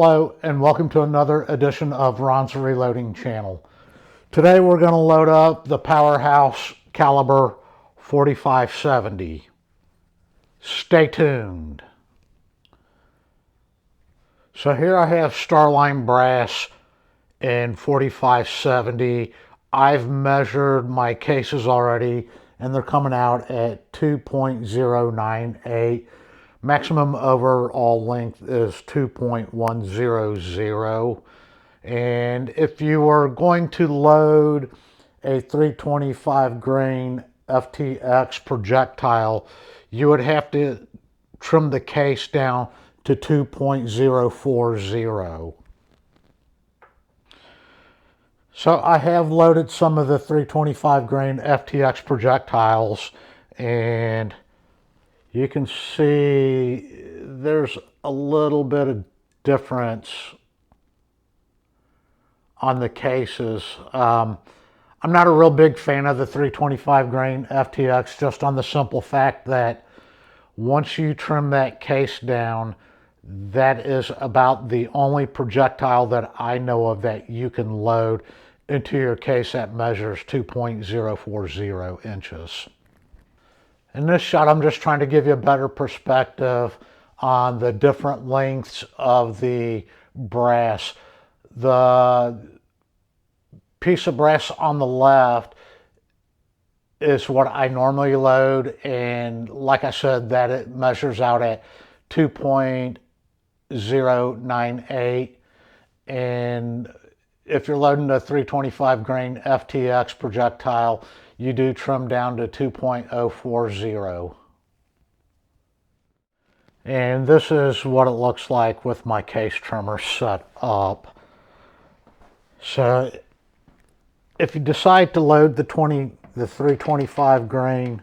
Hello and welcome to another edition of Ron's Reloading Channel. Today we're going to load up the Powerhouse caliber 4570. Stay tuned. So here I have Starline brass in 4570. I've measured my cases already and they're coming out at 2.098. Maximum overall length is 2.100. And if you are going to load a 325 grain FTX projectile, you would have to trim the case down to 2.040. So I have loaded some of the 325 grain FTX projectiles, and you can see there's a little bit of difference on the cases. I'm not a real big fan of the 325 grain FTX, just on the simple fact that once you trim that case down, that is about the only projectile that I know of that you can load into your case that measures 2.040 inches. In this shot, I'm just trying to give you a better perspective on the different lengths of the brass. The piece of brass on the left is what I normally load, and like I said, that it measures out at 2.098, and if you're loading a 325 grain FTX projectile, you do trim down to 2.040. And this is what it looks like with my case trimmer set up. So if you decide to load the 325 grain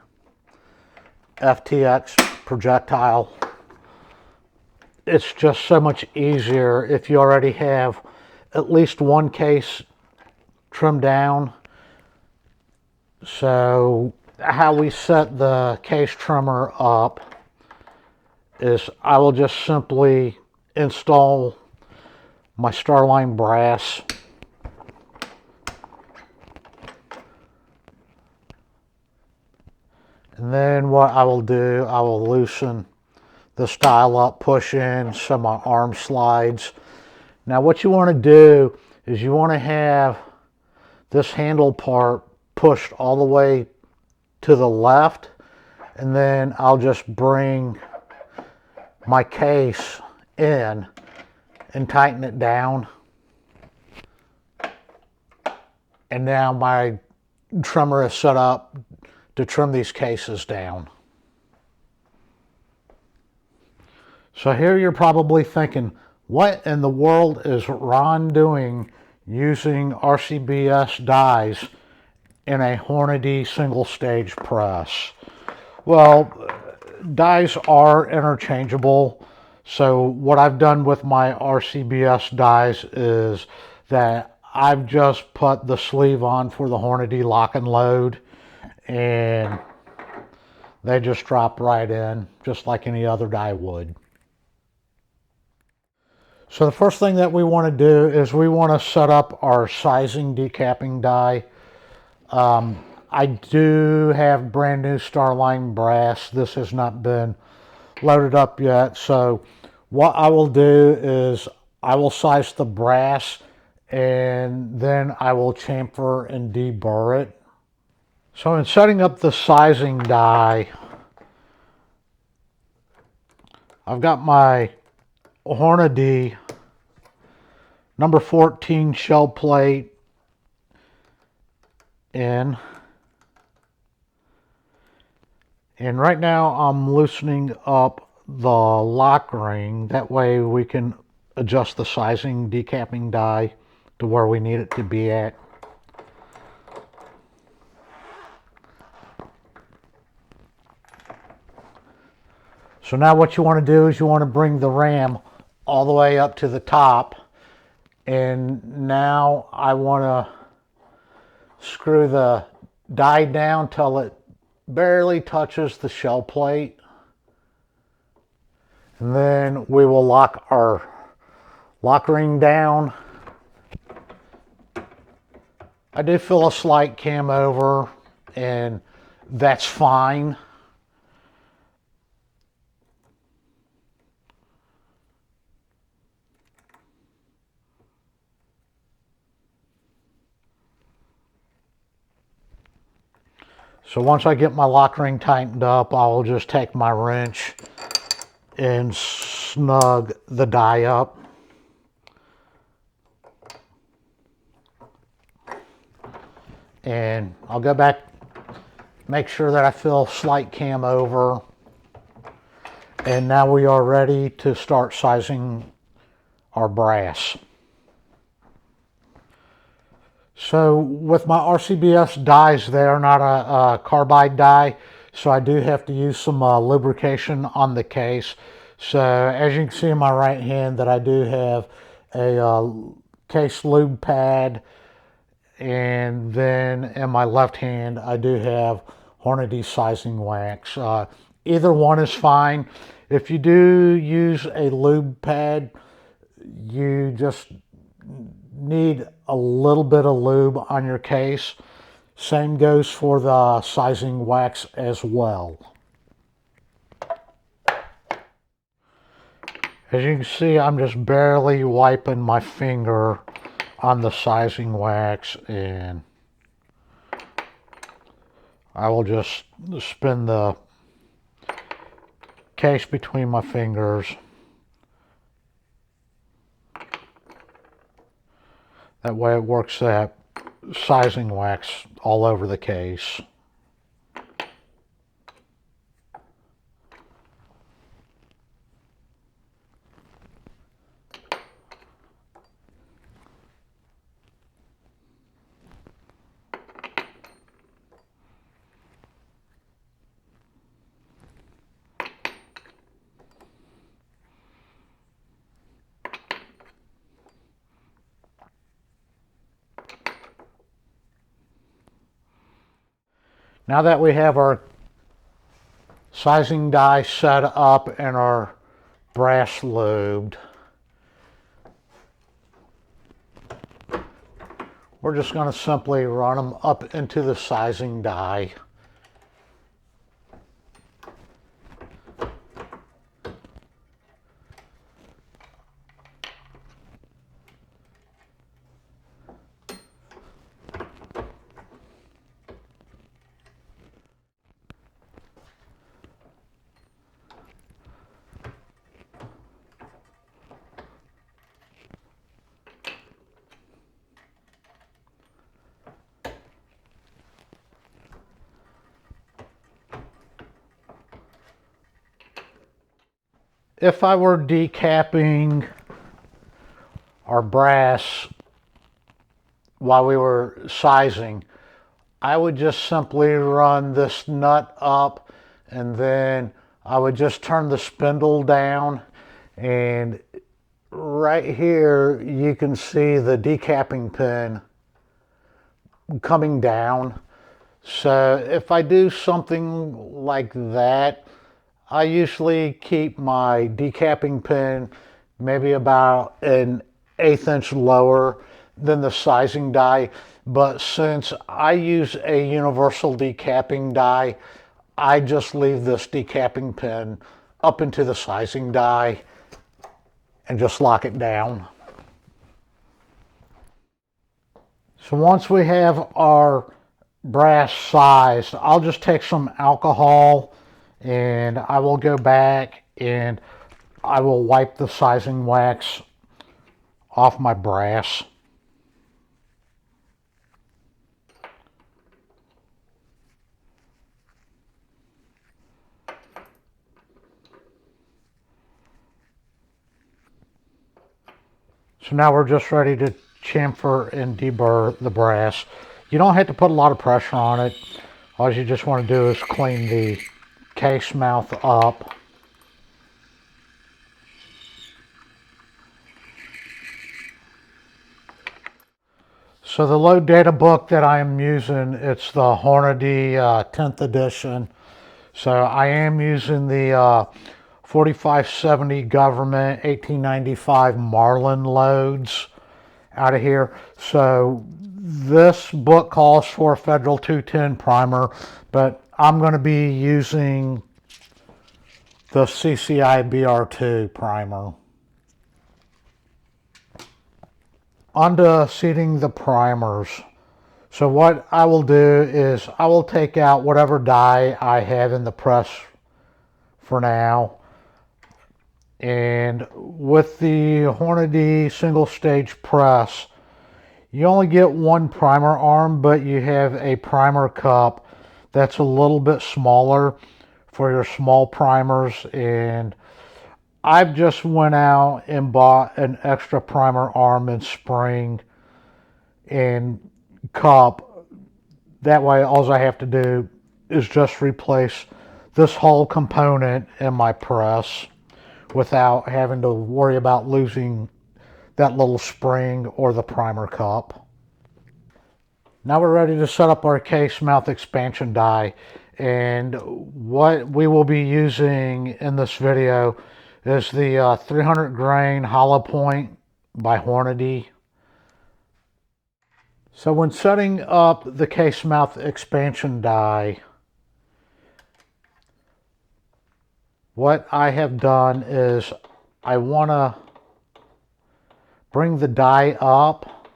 FTX projectile, it's just so much easier if you already have at least one case trimmed down. So how we set the case trimmer up is I will just simply install my Starline brass. And then what I will do, I will loosen the style up, push in so my arm slides. Now what you want to do is you want to have this handle part pushed all the way to the left, and then I'll just bring my case in and tighten it down. And now my trimmer is set up to trim these cases down. So here you're probably thinking, what in the world is Ron doing using RCBS dies in a Hornady single stage press? Well, dies are interchangeable. So what I've done with my RCBS dies is that I've just put the sleeve on for the Hornady lock and load, and they just drop right in just like any other die would. So the first thing that we want to do is we want to set up our sizing decapping die. I do have brand new Starline brass. This has not been loaded up yet. So what I will do is I will size the brass, and then I will chamfer and deburr it. So in setting up the sizing die, I've got my Hornady number 14 shell plate in. And right now I'm loosening up the lock ring. That way we can adjust the sizing decapping die to where we need it to be at. So now what you want to do is you want to bring the ram all the way up to the top. And now I want to screw the die down till it barely touches the shell plate. And then we will lock our Lock ring down. I do feel a slight cam over, and that's fine. So once I get my lock ring tightened up, I'll just take my wrench and snug the die up. And I'll go back, make sure that I feel slight cam over. And now we are ready to start sizing our brass. So with my RCBS dies, they are not a carbide die, so I do have to use some lubrication on the case. So as you can see in my right hand that I do have a case lube pad, and then in my left hand I do have Hornady sizing wax. Either one is fine. If you do use a lube pad, you just need a little bit of lube on your case. Same goes for the sizing wax as well. As you can see, I'm just barely wiping my finger on the sizing wax, and I will just spin the case between my fingers. That way it works that sizing wax all over the case. Now that we have our sizing die set up and our brass lubed, we're just going to simply run them up into the sizing die. If I were decapping our brass while we were sizing, I would just simply run this nut up, and then I would just turn the spindle down, and right here you can see the decapping pin coming down. So if I do something like that, I usually keep my decapping pin maybe about an 1/8 inch lower than the sizing die. But since I use a universal decapping die, I just leave this decapping pin up into the sizing die and just lock it down. So once we have our brass sized, I'll just take some alcohol and I will go back and I will wipe the sizing wax off my brass. So now we're just ready to chamfer and deburr the brass. You don't have to put a lot of pressure on it. All you just want to do is clean the case mouth up. So the load data book that I am using, it's the Hornady 10th edition. So I am using the 4570 government 1895 Marlin loads out of here. So this book calls for a Federal 210 primer, but I'm going to be using the CCI BR2 primer. On to seating the primers. So what I will do is I will take out whatever dye I have in the press for now. And with the Hornady single stage press, you only get one primer arm, but you have a primer cup that's a little bit smaller for your small primers. And I've just went out and bought an extra primer arm and spring and cup. That way all I have to do is just replace this whole component in my press without having to worry about losing that little spring or the primer cup. Now we're ready to set up our case mouth expansion die, and what we will be using in this video is the 300 grain hollow point by Hornady. So when setting up the case mouth expansion die, what I have done is I want to bring the die up,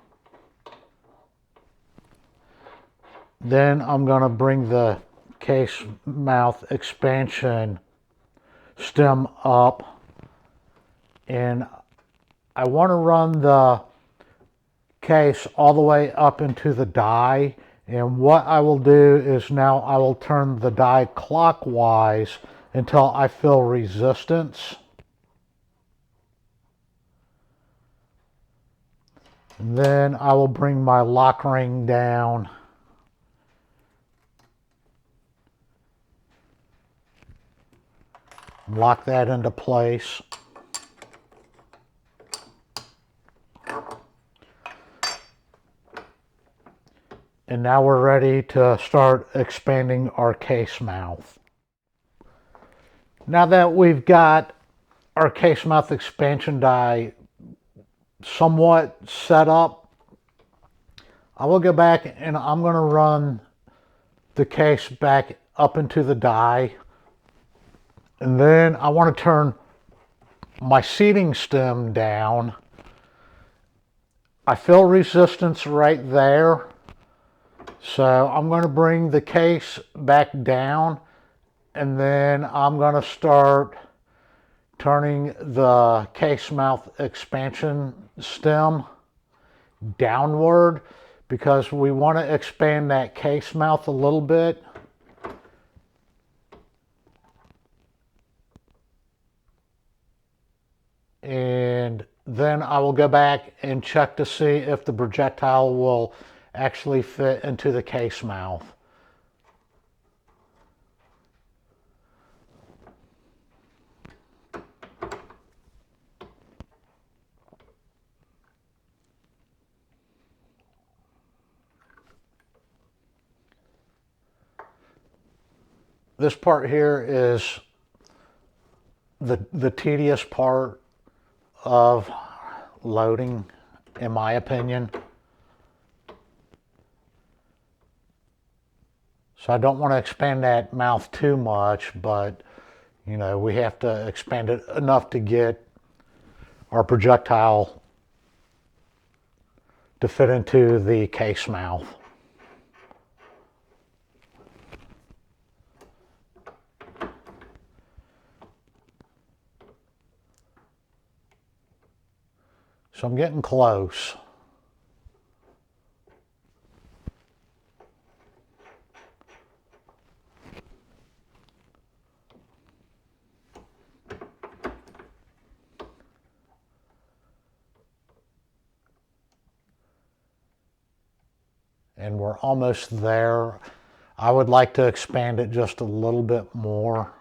then I'm going to bring the case mouth expansion stem up, and I want to run the case all the way up into the die. And what I will do is now I will turn the die clockwise until I feel resistance. And then I will bring my lock ring down and lock that into place. And now we're ready to start expanding our case mouth. Now that we've got our case mouth expansion die somewhat set up, I will go back and I'm going to run the case back up into the die. And then I want to turn my seating stem down. I feel resistance right there. So I'm going to bring the case back down, and then I'm going to start turning the case mouth expansion stem downward because we want to expand that case mouth a little bit. And then I will go back and check to see if the projectile will actually fit into the case mouth. This part here is the tedious part of loading, in my opinion. So I don't want to expand that mouth too much, but you know, we have to expand it enough to get our projectile to fit into the case mouth. So I'm getting close. And we're almost there. I would like to expand it just a little bit more.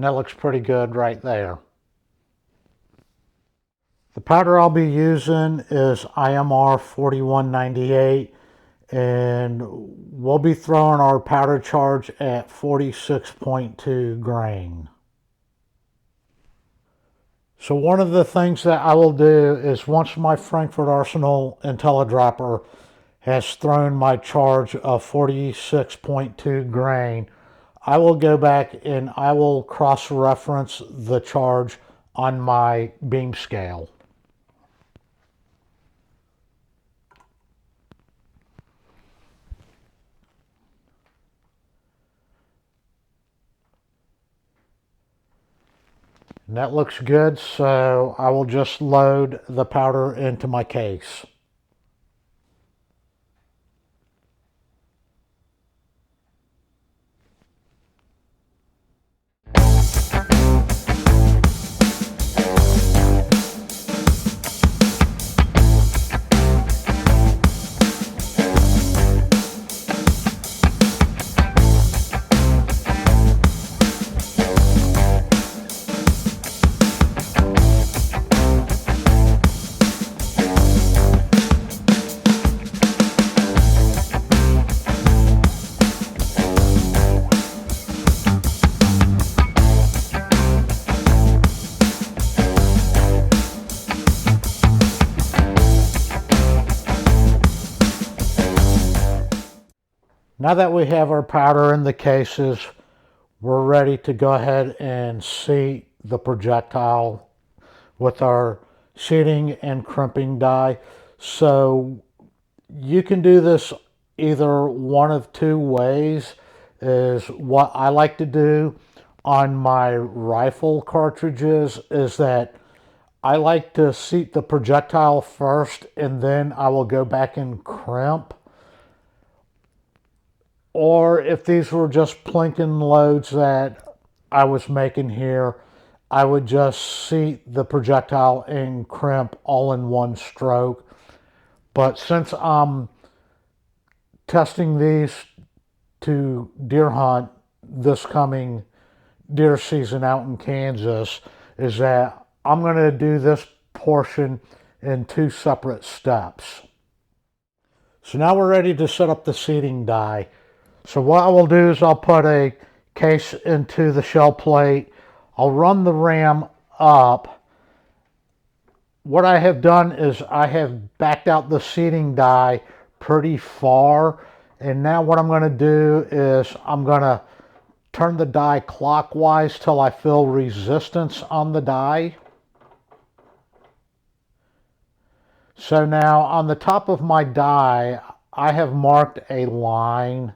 And that looks pretty good right there. The powder I'll be using is IMR 4198, and we'll be throwing our powder charge at 46.2 grain. So one of the things that I will do is once my Frankfurt Arsenal IntelliDropper has thrown my charge of 46.2 grain, I will go back and I will cross-reference the charge on my beam scale. And that looks good, so I will just load the powder into my case. Now that we have our powder in the cases, we're ready to go ahead and seat the projectile with our seating and crimping die. So you can do this either one of two ways. Is what I like to do on my rifle cartridges is that I like to seat the projectile first and then I will go back and crimp. Or if these were just plinking loads that I was making here, I would just seat the projectile and crimp all in one stroke. But since I'm testing these to deer hunt this coming deer season out in Kansas, is that I'm going to do this portion in two separate steps. So now we're ready to set up the seating die. So what I will do is I'll put a case into the shell plate. I'll run the ram up. What I have done is I have backed out the seating die pretty far. And now what I'm going to do is I'm going to turn the die clockwise till I feel resistance on the die. So now on the top of my die, I have marked a line.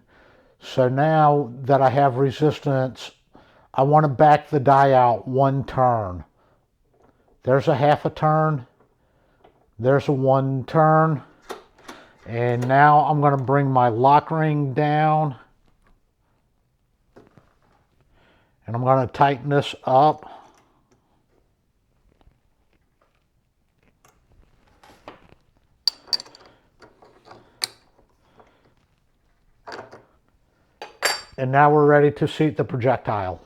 So now that I have resistance, I want to back the die out one turn. There's a half a turn. There's a one turn. And now I'm going to bring my lock ring down. And I'm going to tighten this up. And now we're ready to seat the projectile.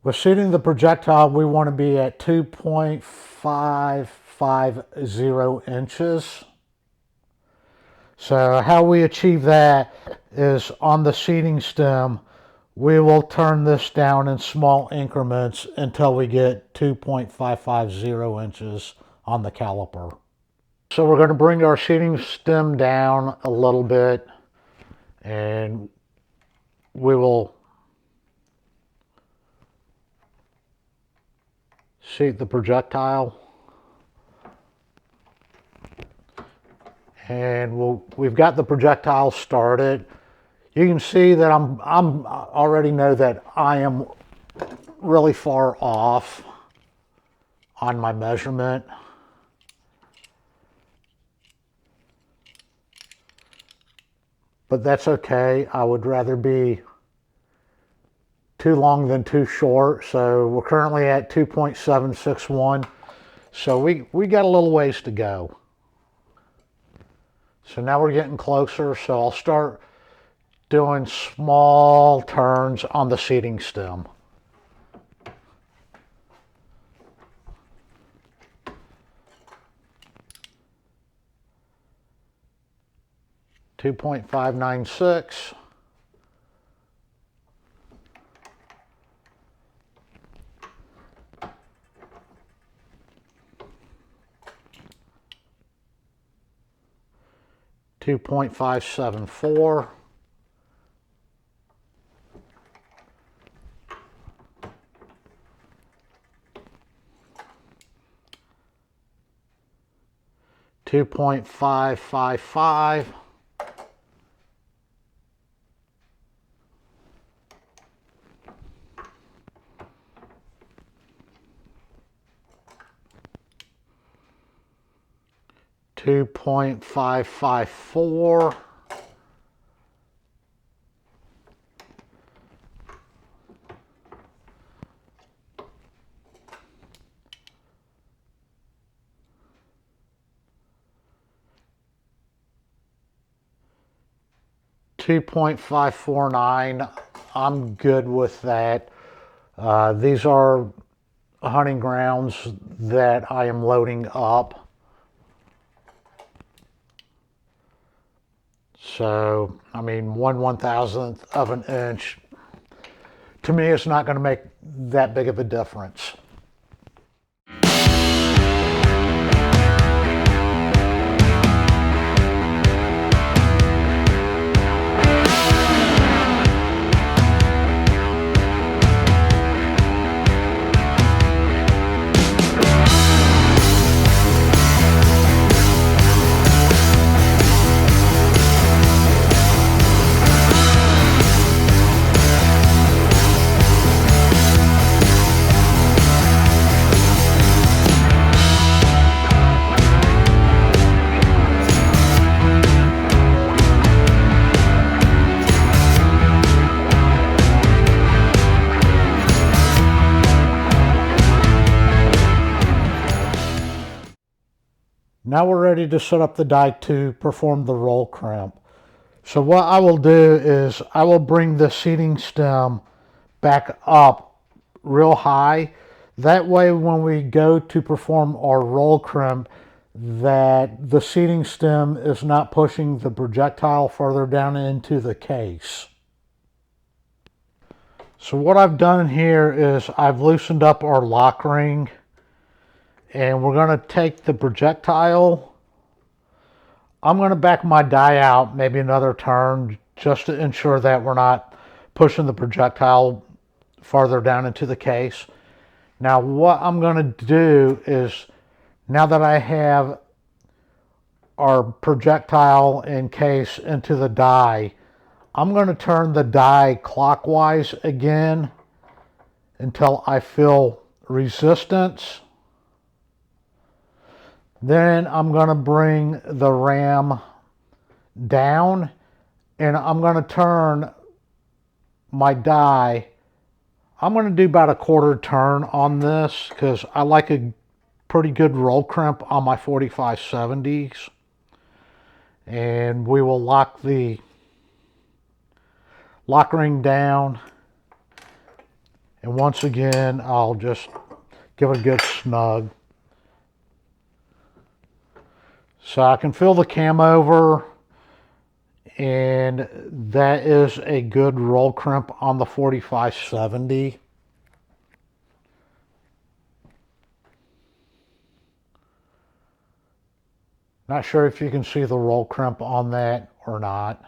With seating the projectile, we want to be at 2.550 inches. So how we achieve that is on the seating stem, we will turn this down in small increments until we get 2.550 inches on the caliper. So we're going to bring our seating stem down a little bit and we will seat the projectile. And we've got the projectile started. You can see that I already know that I am really far off on my measurement. But that's okay. I would rather be too long than too short. So we're currently at 2.761. So we got a little ways to go. So now we're getting closer. So I'll start doing small turns on the seating stem. 2.596. 2.574. 2.555. 2.554. 2.549. I'm good with that. These are hunting grounds that I am loading up. So, I mean, 1/1000th of an inch, to me, it's not going to make that big of a difference. Now we're ready to set up the die to perform the roll crimp. So what I will do is I will bring the seating stem back up real high. That way when we go to perform our roll crimp, that the seating stem is not pushing the projectile further down into the case. So what I've done here is I've loosened up our lock ring, and we're going to take the projectile. I'm going to back my die out maybe another turn just to ensure that we're not pushing the projectile farther down into the case. Now what I'm going to do is, now that I have our projectile and case into the die, I'm going to turn the die clockwise again until I feel resistance. Then I'm going to bring the ram down, and I'm going to turn my die. I'm going to do about a quarter turn on this because I like a pretty good roll crimp on my 4570s. And we will lock the lock ring down. And once again, I'll just give it a good snug. So I can feel the cam over, and that is a good roll crimp on the 4570. Not sure if you can see the roll crimp on that or not.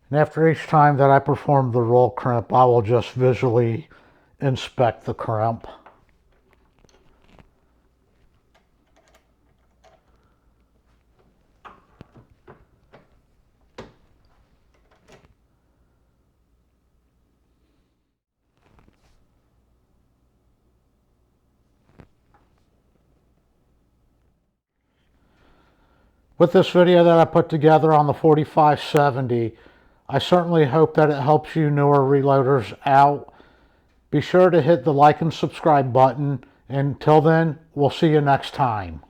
And after each time that I perform the roll crimp, I will just visually inspect the crimp. With this video that I put together on the 4570, I certainly hope that it helps you newer reloaders out. Be sure to hit the like and subscribe button. Until then, we'll see you next time.